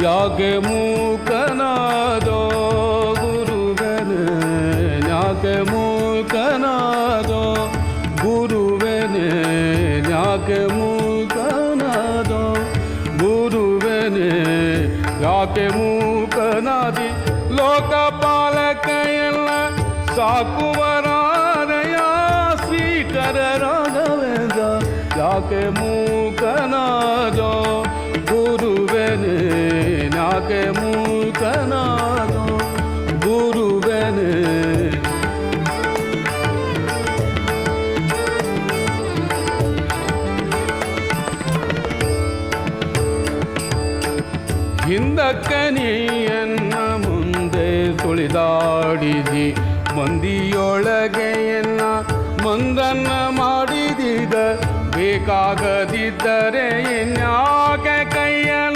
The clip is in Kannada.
ಯಾಕೆ ಮೂಕನಾದೋ ಗುರುವನೆ, ಯಾಕೆ ಮೂಕನಾದೋ ಗುರುವನೆ, ಯಾಕೆ ಮೂಕನಾದೋ ಗುರುವನೆ, ಯಾಕೆ ಮೂಕನಾದಿ ಲೋಕಪಾಲಕೆಯಲ್ಲ ಸಾಕುವರಾದಯ ಶ್ರೀಕರ ರಾಘವೇಂದ್ರ, ಯಾಕೆ ಮೂಕನಾದೋ ಗುರುವನೆ, ಯಾಕೆ ಮೂಕನಾದೋ ಗುರುವನೆ. ಹಿಂದಕ್ಕೆ ನೀಯನ್ನ ಮುಂದೆ ತುಳಿದಾಡಿದಿ, ಮಂದಿಯೊಳಗೆಯನ್ನ ಮಂದನ್ನ ಮಾಡಿದೀಗ, ಬೇಕಾಗದಿದ್ದರೆ ಇನ್ಯಾರ